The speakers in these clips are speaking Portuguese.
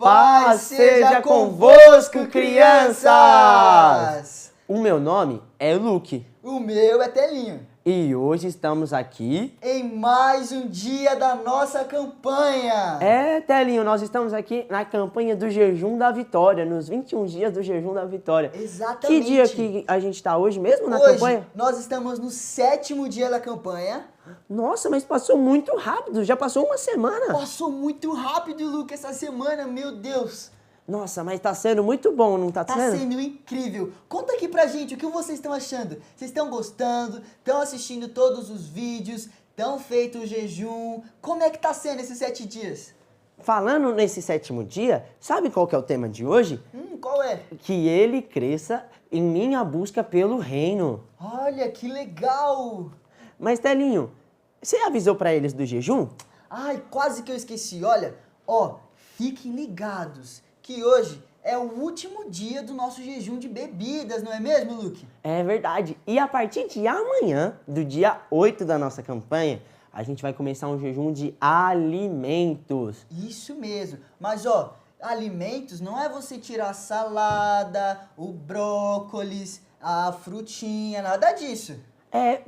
Paz seja convosco, crianças! O meu nome é Luke. O meu é Telinho. E hoje estamos aqui em mais um dia da nossa campanha. Telinho, nós estamos aqui na campanha do Jejum da Vitória, nos 21 dias do Jejum da Vitória. Exatamente. Que dia que a gente está hoje mesmo na campanha? Hoje nós estamos no 7º dia da campanha. Nossa, mas passou muito rápido, já passou uma semana. Passou muito rápido, Luke, essa semana, meu Deus. Nossa, mas tá sendo muito bom, não tá sendo? Tá sendo incrível. Conta aqui pra gente o que vocês estão achando. Vocês estão gostando? Estão assistindo todos os vídeos? Estão feito o jejum? Como é que tá sendo esses 7 dias? Falando nesse 7º dia, sabe qual que é o tema de hoje? Qual é? Que ele cresça em minha busca pelo reino. Olha, que legal! Mas, Telinho, você avisou pra eles do jejum? Ai, quase que eu esqueci. Olha, fiquem ligados que hoje é o último dia do nosso jejum de bebidas, não é mesmo, Luke? É verdade. E a partir de amanhã, do dia 8 da nossa campanha, a gente vai começar um jejum de alimentos. Isso mesmo. Mas, alimentos não é você tirar a salada, o brócolis, a frutinha, nada disso.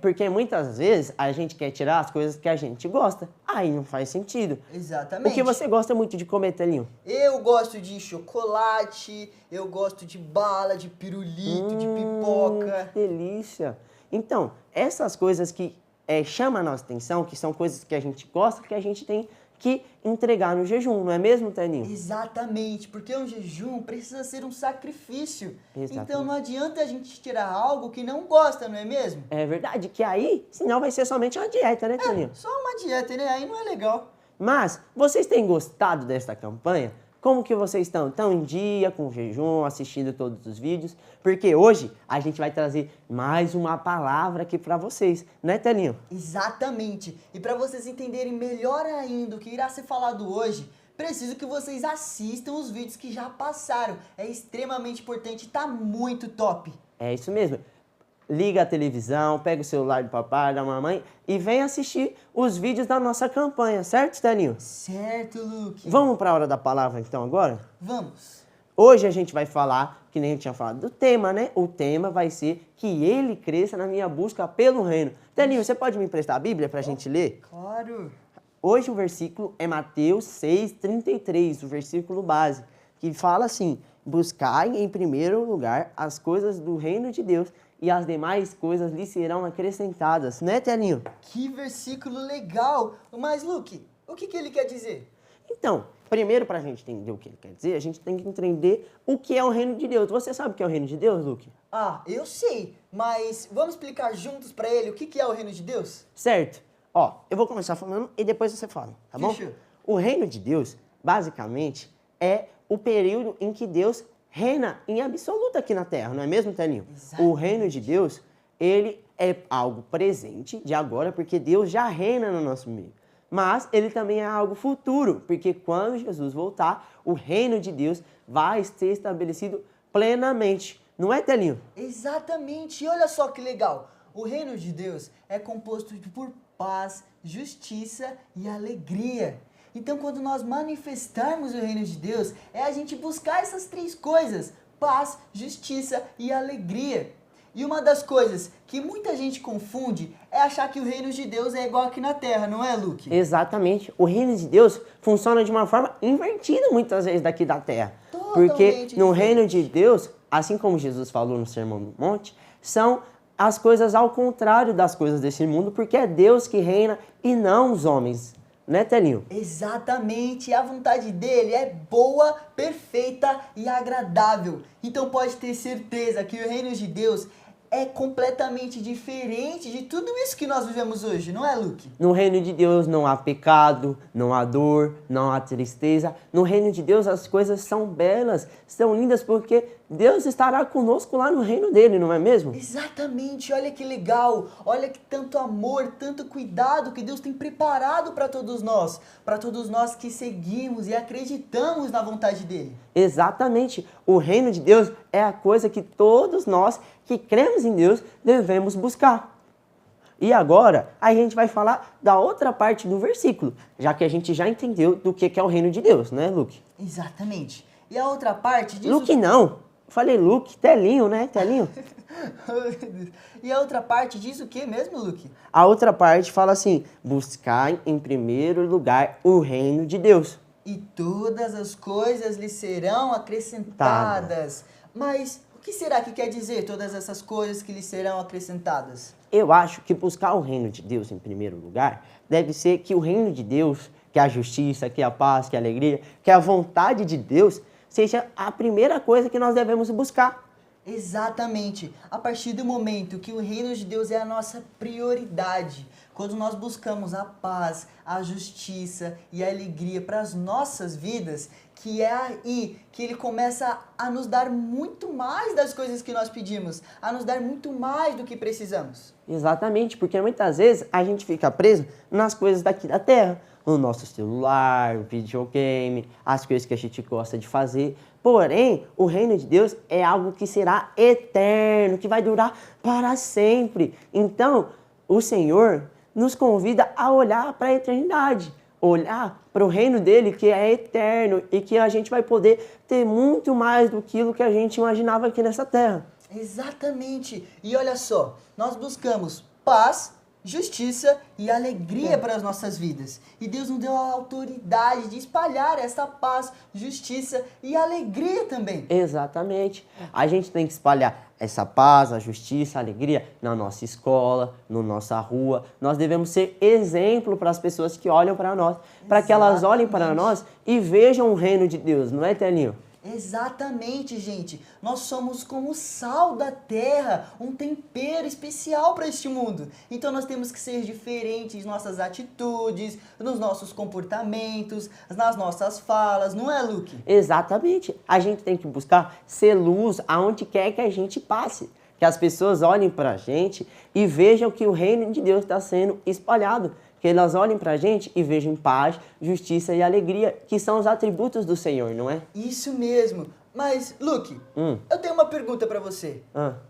Porque muitas vezes a gente quer tirar as coisas que a gente gosta. Aí não faz sentido. Exatamente. O que você gosta muito de comer, Telinho? Eu gosto de chocolate, eu gosto de bala, de pirulito, de pipoca. Que delícia. Então, essas coisas que chamam a nossa atenção, que são coisas que a gente gosta, que a gente tem que entregar no jejum, não é mesmo, Telinho? Exatamente, porque um jejum precisa ser um sacrifício. Exatamente. Então não adianta a gente tirar algo que não gosta, não é mesmo? É verdade, que aí, senão vai ser somente uma dieta, né, Telinho? Só uma dieta, né? Aí não é legal. Mas, vocês têm gostado desta campanha? Como que vocês estão? Estão em dia com o jejum, assistindo todos os vídeos? Porque hoje a gente vai trazer mais uma palavra aqui para vocês, né, Telinho? Exatamente. E para vocês entenderem melhor ainda o que irá ser falado hoje, preciso que vocês assistam os vídeos que já passaram. É extremamente importante, tá muito top. É isso mesmo. Liga a televisão, pega o celular do papai, da mamãe e vem assistir os vídeos da nossa campanha, certo, Telinho? Certo, Luke. Vamos para a hora da palavra então agora? Vamos. Hoje a gente vai falar, que nem eu tinha falado do tema, né? O tema vai ser que ele cresça na minha busca pelo reino. Telinho, você pode me emprestar a Bíblia para a gente ler? Claro. Hoje o versículo é Mateus 6,33, o versículo base, que fala assim: buscai em primeiro lugar as coisas do reino de Deus e as demais coisas lhe serão acrescentadas, né, Telinho? Que versículo legal! Mas, Luke, o que ele quer dizer? Então, primeiro, para a gente entender o que ele quer dizer, a gente tem que entender o que é o reino de Deus. Você sabe o que é o reino de Deus, Luke? Eu sei, mas vamos explicar juntos para ele o que é o reino de Deus? Certo. Eu vou começar falando e depois você fala, tá bom? Fechou. O reino de Deus, basicamente, é o período em que Deus reina em absoluto aqui na Terra, não é mesmo, Telinho? Exatamente. O reino de Deus, ele é algo presente de agora, porque Deus já reina no nosso meio. Mas ele também é algo futuro, porque quando Jesus voltar, o reino de Deus vai ser estabelecido plenamente. Não é, Telinho? Exatamente. E olha só que legal. O reino de Deus é composto por paz, justiça e alegria. Então, quando nós manifestarmos o reino de Deus, é a gente buscar essas 3 coisas: paz, justiça e alegria. E uma das coisas que muita gente confunde é achar que o reino de Deus é igual aqui na Terra, não é, Luke? Exatamente. O reino de Deus funciona de uma forma invertida muitas vezes daqui da Terra. Totalmente Porque no diferente. reino de Deus, assim como Jesus falou no Sermão do Monte, são as coisas ao contrário das coisas desse mundo, porque é Deus que reina e não os homens. Né, Telinho? Exatamente, a vontade dele é boa, perfeita e agradável. Então pode ter certeza que o reino de Deus é completamente diferente de tudo isso que nós vivemos hoje, não é, Luke? No reino de Deus não há pecado, não há dor, não há tristeza. No reino de Deus as coisas são belas, são lindas, porque Deus estará conosco lá no reino dele, não é mesmo? Exatamente, olha que legal, olha que tanto amor, tanto cuidado que Deus tem preparado para todos nós que seguimos e acreditamos na vontade dele. Exatamente, o reino de Deus é a coisa que todos nós que cremos em Deus devemos buscar. E agora a gente vai falar da outra parte do versículo, já que a gente já entendeu do que é o reino de Deus, né, Luke? Exatamente. E a outra parte diz Luke não. Falei Luke, telinho, né? Telinho. E a outra parte diz o que mesmo, Luke? A outra parte fala assim: buscar em primeiro lugar o reino de Deus. E todas as coisas lhe serão acrescentadas. Mas o que será que quer dizer todas essas coisas que lhe serão acrescentadas? Eu acho que buscar o reino de Deus em primeiro lugar deve ser que o reino de Deus, que é a justiça, que é a paz, que é a alegria, que é a vontade de Deus, seja a primeira coisa que nós devemos buscar. Exatamente. A partir do momento que o reino de Deus é a nossa prioridade, quando nós buscamos a paz, a justiça e a alegria para as nossas vidas, que é aí que ele começa a nos dar muito mais das coisas que nós pedimos, a nos dar muito mais do que precisamos. Exatamente, porque muitas vezes a gente fica preso nas coisas daqui da terra. O nosso celular, o videogame, as coisas que a gente gosta de fazer. Porém, o reino de Deus é algo que será eterno, que vai durar para sempre. Então, o Senhor nos convida a olhar para a eternidade, olhar para o reino dele que é eterno e que a gente vai poder ter muito mais do que a gente imaginava aqui nessa terra. Exatamente. E olha só, nós buscamos paz, justiça e alegria para as nossas vidas. E Deus nos deu a autoridade de espalhar essa paz, justiça e alegria também. Exatamente. A gente tem que espalhar essa paz, a justiça, a alegria na nossa escola, na nossa rua. Nós devemos ser exemplo para as pessoas que olham para nós, para que elas olhem para nós e vejam o reino de Deus, não é, Telinho? Exatamente, gente. Nós somos como o sal da terra, um tempero especial para este mundo. Então nós temos que ser diferentes em nossas atitudes, nos nossos comportamentos, nas nossas falas, não é, Luke? Exatamente. A gente tem que buscar ser luz aonde quer que a gente passe. Que as pessoas olhem para a gente e vejam que o reino de Deus está sendo espalhado. Que elas olhem pra gente e vejam paz, justiça e alegria, que são os atributos do Senhor, não é? Isso mesmo. Mas, Luke, eu tenho uma pergunta pra você.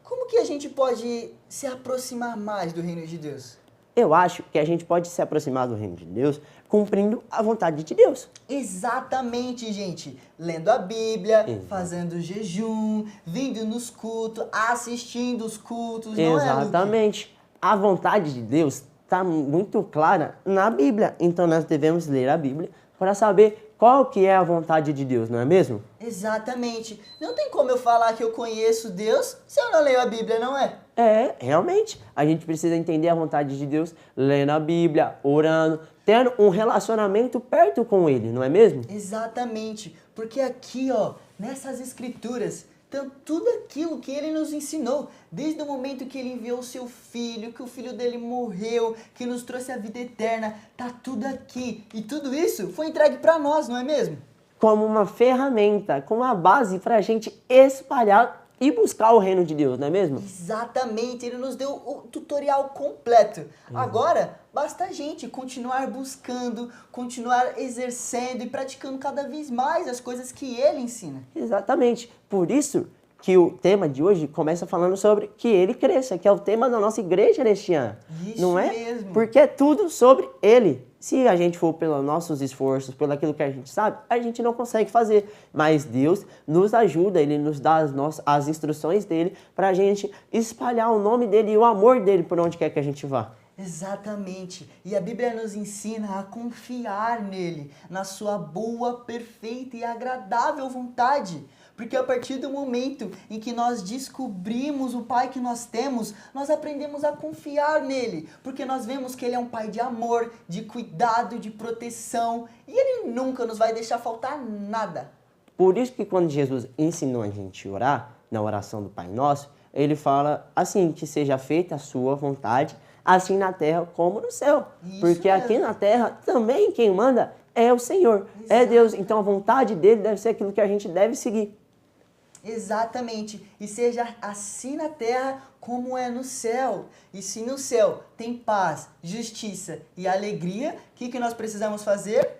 Como que a gente pode se aproximar mais do reino de Deus? Eu acho que a gente pode se aproximar do reino de Deus cumprindo a vontade de Deus. Exatamente, gente. Lendo a Bíblia, fazendo jejum, vindo nos cultos, assistindo os cultos, não é, Luke? Exatamente. A vontade de Deus está muito clara na Bíblia. Então nós devemos ler a Bíblia para saber qual que é a vontade de Deus, não é mesmo? Exatamente. Não tem como eu falar que eu conheço Deus se eu não leio a Bíblia, não é? É, realmente. A gente precisa entender a vontade de Deus lendo a Bíblia, orando, tendo um relacionamento perto com Ele, não é mesmo? Exatamente. Porque aqui, ó, nessas escrituras, então, tudo aquilo que ele nos ensinou, desde o momento que ele enviou o seu filho, que o filho dele morreu, que nos trouxe a vida eterna, tá tudo aqui. E tudo isso foi entregue para nós, não é mesmo? Como uma ferramenta, como uma base para a gente espalhar e buscar o reino de Deus, não é mesmo? Exatamente, ele nos deu o tutorial completo. Agora, basta a gente continuar buscando, continuar exercendo e praticando cada vez mais as coisas que ele ensina. Exatamente. Por isso que o tema de hoje começa falando sobre que ele cresça, que é o tema da nossa igreja neste ano. Isso não é? mesmo. Porque é tudo sobre ele. Se a gente for pelos nossos esforços, pelo aquilo que a gente sabe, a gente não consegue fazer. Mas Deus nos ajuda, Ele nos dá as instruções dEle para a gente espalhar o nome dEle e o amor dEle por onde quer que a gente vá. Exatamente. E a Bíblia nos ensina a confiar nele, na sua boa, perfeita e agradável vontade. Porque a partir do momento em que nós descobrimos o Pai que nós temos, nós aprendemos a confiar nele. Porque nós vemos que ele é um Pai de amor, de cuidado, de proteção. E ele nunca nos vai deixar faltar nada. Por isso que quando Jesus ensinou a gente a orar, na oração do Pai Nosso, ele fala assim, que seja feita a sua vontade, assim na terra como no céu. Isso porque mesmo. aqui na terra também quem manda é o Senhor, é Deus. Então a vontade dele deve ser aquilo que a gente deve seguir. Exatamente. E seja assim na terra como é no céu. E se no céu tem paz, justiça e alegria, o que nós precisamos fazer?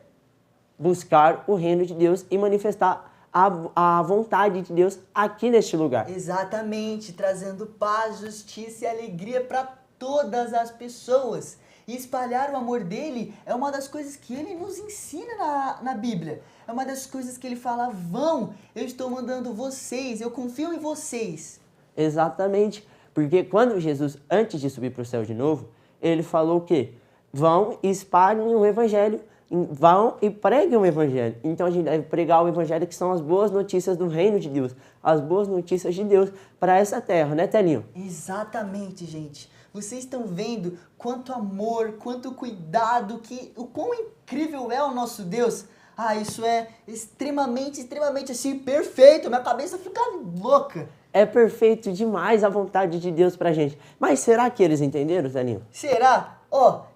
Buscar o reino de Deus e manifestar a vontade de Deus aqui neste lugar. Exatamente. Trazendo paz, justiça e alegria para todas as pessoas. E espalhar o amor dele é uma das coisas que ele nos ensina na Bíblia. É uma das coisas que ele fala, vão, eu estou mandando vocês, eu confio em vocês. Exatamente, porque quando Jesus, antes de subir para o céu de novo, ele falou o quê? Vão e espalhem o evangelho, vão e preguem o evangelho. Então a gente deve pregar o evangelho, que são as boas notícias do reino de Deus, as boas notícias de Deus para essa terra, né, Telinho? Exatamente, gente. Vocês estão vendo quanto amor, quanto cuidado, o quão incrível é o nosso Deus. Ah, isso é extremamente assim, perfeito. Minha cabeça fica louca. É perfeito demais a vontade de Deus pra gente. Mas será que eles entenderam, Telinho? Será?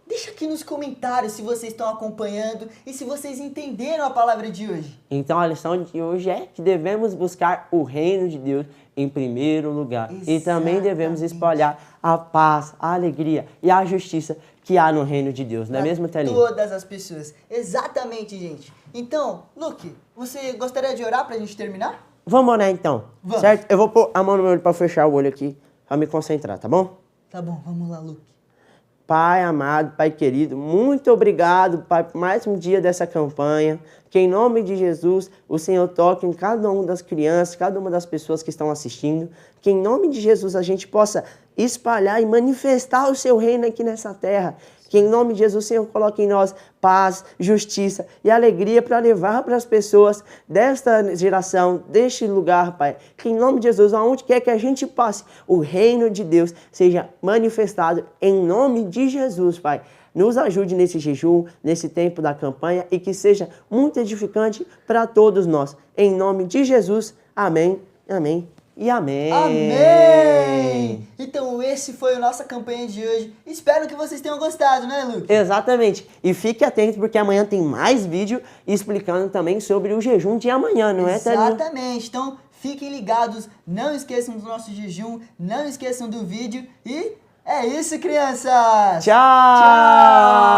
Deixa aqui nos comentários se vocês estão acompanhando e se vocês entenderam a palavra de hoje. Então a lição de hoje é que devemos buscar o reino de Deus em primeiro lugar. Exatamente. E também devemos espalhar a paz, a alegria e a justiça que há no reino de Deus. Não é mesmo, Telinho? Todas as pessoas. Exatamente, gente. Então, Luke, você gostaria de orar pra gente terminar? Vamos orar então, Vamos. certo? Eu vou pôr a mão no meu olho para fechar o olho aqui, para me concentrar, tá bom? Tá bom, vamos lá, Luke. Pai amado, Pai querido, muito obrigado, Pai, por mais um dia dessa campanha. Que em nome de Jesus, o Senhor toque em cada uma das crianças, cada uma das pessoas que estão assistindo. Que em nome de Jesus a gente possa espalhar e manifestar o seu reino aqui nessa terra. Que em nome de Jesus o Senhor coloque em nós paz, justiça e alegria para levar para as pessoas desta geração, deste lugar, Pai. Que em nome de Jesus, aonde quer que a gente passe, o reino de Deus seja manifestado em nome de Jesus, Pai. Nos ajude nesse jejum, nesse tempo da campanha e que seja muito edificante para todos nós. Em nome de Jesus, amém, amém e amém. Amém! Então esse foi a nossa campanha de hoje. Espero que vocês tenham gostado, né, Luke? Exatamente. E fique atento porque amanhã tem mais vídeo explicando também sobre o jejum de amanhã, não é, Telinho? Exatamente. Então fiquem ligados, não esqueçam do nosso jejum, não esqueçam do vídeo e é isso, crianças! Tchau! Tchau!